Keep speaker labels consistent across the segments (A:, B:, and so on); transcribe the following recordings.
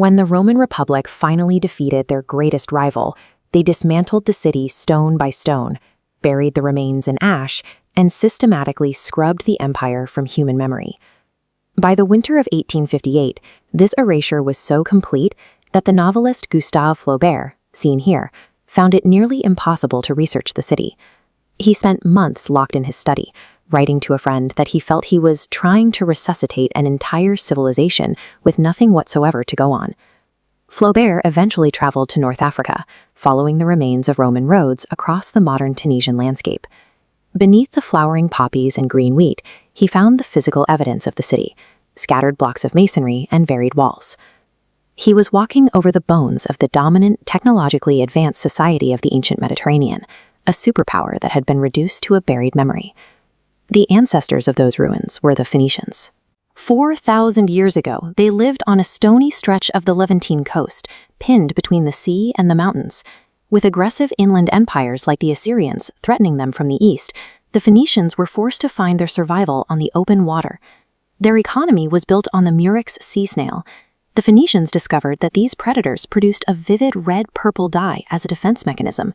A: When the Roman Republic finally defeated their greatest rival, they dismantled the city stone by stone, buried the remains in ash, and systematically scrubbed the empire from human memory. By the winter of 1858, this erasure was so complete that the novelist Gustave Flaubert, seen here, found it nearly impossible to research the city. He spent months locked in his study, writing to a friend that he felt he was trying to resuscitate an entire civilization with nothing whatsoever to go on. Flaubert eventually traveled to North Africa, following the remains of Roman roads across the modern Tunisian landscape. Beneath the flowering poppies and green wheat, he found the physical evidence of the city, scattered blocks of masonry and varied walls. He was walking over the bones of the dominant, technologically advanced society of the ancient Mediterranean, a superpower that had been reduced to a buried memory. The ancestors of those ruins were the Phoenicians. 4,000 years ago, they lived on a stony stretch of the Levantine coast, pinned between the sea and the mountains. With aggressive inland empires like the Assyrians threatening them from the east, the Phoenicians were forced to find their survival on the open water. Their economy was built on the murex sea snail. The Phoenicians discovered that these predators produced a vivid red-purple dye as a defense mechanism.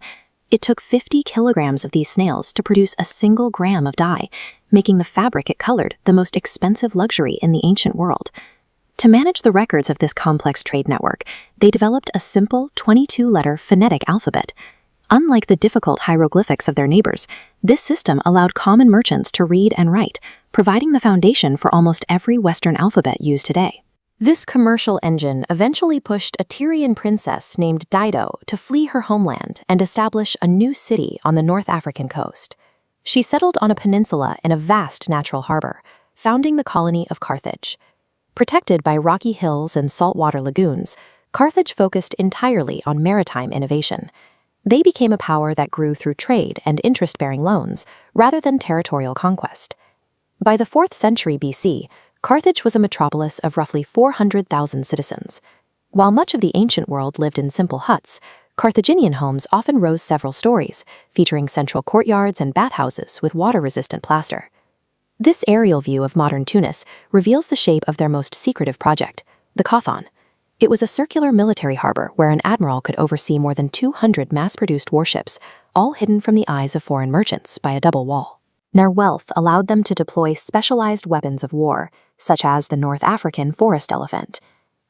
A: It took 50 kilograms of these snails to produce a single gram of dye, making the fabric it colored the most expensive luxury in the ancient world. To manage the records of this complex trade network, they developed a simple 22-letter phonetic alphabet. Unlike the difficult hieroglyphics of their neighbors, this system allowed common merchants to read and write, providing the foundation for almost every Western alphabet used today. This commercial engine eventually pushed a Tyrian princess named Dido to flee her homeland and establish a new city on the North African coast. She settled on a peninsula in a vast natural harbor, founding the colony of Carthage. Protected by rocky hills and saltwater lagoons, Carthage focused entirely on maritime innovation. They became a power that grew through trade and interest-bearing loans, rather than territorial conquest. By the 4th century BC, Carthage was a metropolis of roughly 400,000 citizens. While much of the ancient world lived in simple huts, Carthaginian homes often rose several stories, featuring central courtyards and bathhouses with water-resistant plaster. This aerial view of modern Tunis reveals the shape of their most secretive project, the Kothon. It was a circular military harbor where an admiral could oversee more than 200 mass-produced warships, all hidden from the eyes of foreign merchants by a double wall. Their wealth allowed them to deploy specialized weapons of war, such as the North African forest elephant.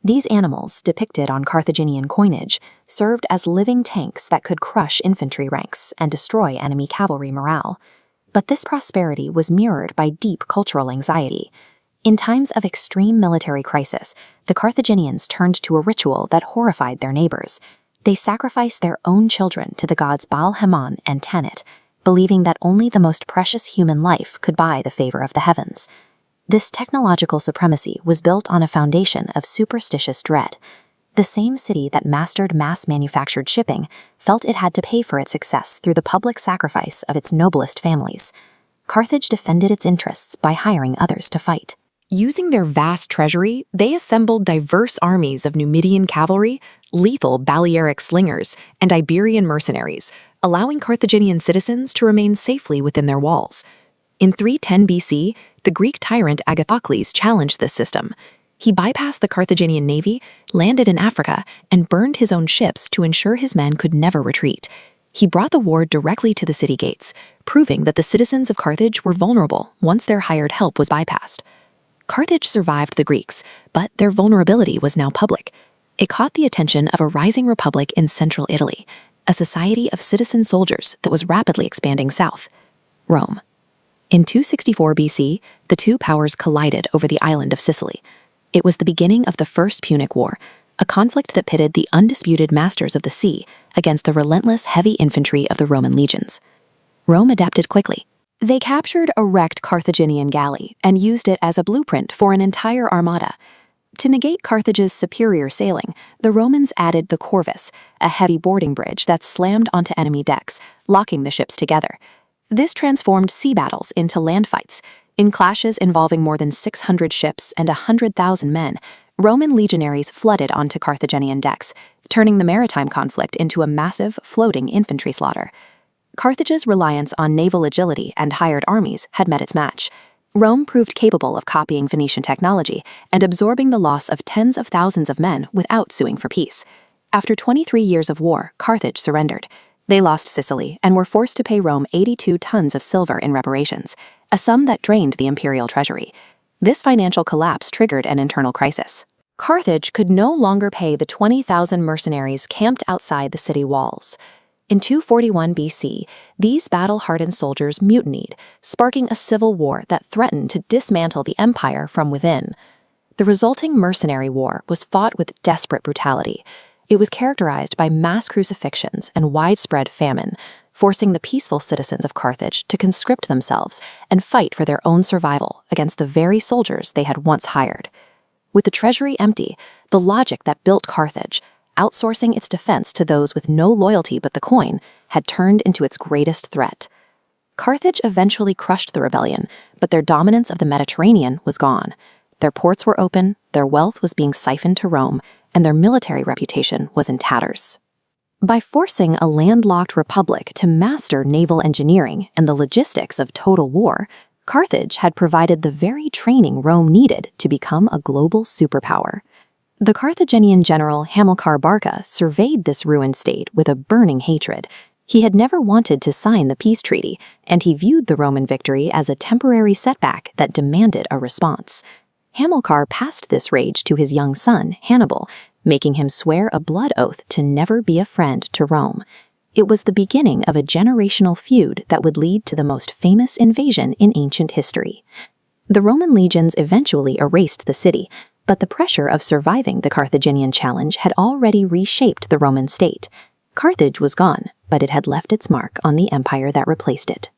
A: These animals, depicted on Carthaginian coinage, served as living tanks that could crush infantry ranks and destroy enemy cavalry morale. But this prosperity was mirrored by deep cultural anxiety. In times of extreme military crisis, the Carthaginians turned to a ritual that horrified their neighbors. They sacrificed their own children to the gods Baal-Hamon and Tanit, believing that only the most precious human life could buy the favor of the heavens. This technological supremacy was built on a foundation of superstitious dread. The same city that mastered mass-manufactured shipping felt it had to pay for its success through the public sacrifice of its noblest families. Carthage defended its interests by hiring others to fight. Using their vast treasury, they assembled diverse armies of Numidian cavalry, lethal Balearic slingers, and Iberian mercenaries, allowing Carthaginian citizens to remain safely within their walls. In 310 BC, the Greek tyrant Agathocles challenged this system. He bypassed the Carthaginian navy, landed in Africa, and burned his own ships to ensure his men could never retreat. He brought the war directly to the city gates, proving that the citizens of Carthage were vulnerable once their hired help was bypassed. Carthage survived the Greeks, but their vulnerability was now public. It caught the attention of a rising republic in central Italy, a society of citizen soldiers that was rapidly expanding south: Rome. In 264 BC, the two powers collided over the island of Sicily. It was the beginning of the First Punic War, a conflict that pitted the undisputed masters of the sea against the relentless heavy infantry of the Roman legions. Rome adapted quickly. They captured a wrecked Carthaginian galley and used it as a blueprint for an entire armada. To negate Carthage's superior sailing, the Romans added the corvus, a heavy boarding bridge that slammed onto enemy decks, locking the ships together. This transformed sea battles into land fights. In clashes involving more than 600 ships and 100,000 men, Roman legionaries flooded onto Carthaginian decks, turning the maritime conflict into a massive, floating infantry slaughter. Carthage's reliance on naval agility and hired armies had met its match. Rome proved capable of copying Venetian technology and absorbing the loss of tens of thousands of men without suing for peace. After 23 years of war, Carthage surrendered. They lost Sicily and were forced to pay Rome 82 tons of silver in reparations, a sum that drained the imperial treasury. This financial collapse triggered an internal crisis. Carthage could no longer pay the 20,000 mercenaries camped outside the city walls. In 241 BC, these battle-hardened soldiers mutinied, sparking a civil war that threatened to dismantle the empire from within. The resulting mercenary war was fought with desperate brutality. It was characterized by mass crucifixions and widespread famine, forcing the peaceful citizens of Carthage to conscript themselves and fight for their own survival against the very soldiers they had once hired. With the treasury empty, the logic that built Carthage, outsourcing its defense to those with no loyalty but the coin, had turned into its greatest threat. Carthage eventually crushed the rebellion, but their dominance of the Mediterranean was gone. Their ports were open, their wealth was being siphoned to Rome, and their military reputation was in tatters. By forcing a landlocked republic to master naval engineering and the logistics of total war, Carthage had provided the very training Rome needed to become a global superpower. The Carthaginian general Hamilcar Barca surveyed this ruined state with a burning hatred. He had never wanted to sign the peace treaty, and he viewed the Roman victory as a temporary setback that demanded a response. Hamilcar passed this rage to his young son, Hannibal, making him swear a blood oath to never be a friend to Rome. It was the beginning of a generational feud that would lead to the most famous invasion in ancient history. The Roman legions eventually erased the city, but the pressure of surviving the Carthaginian challenge had already reshaped the Roman state. Carthage was gone, but it had left its mark on the empire that replaced it.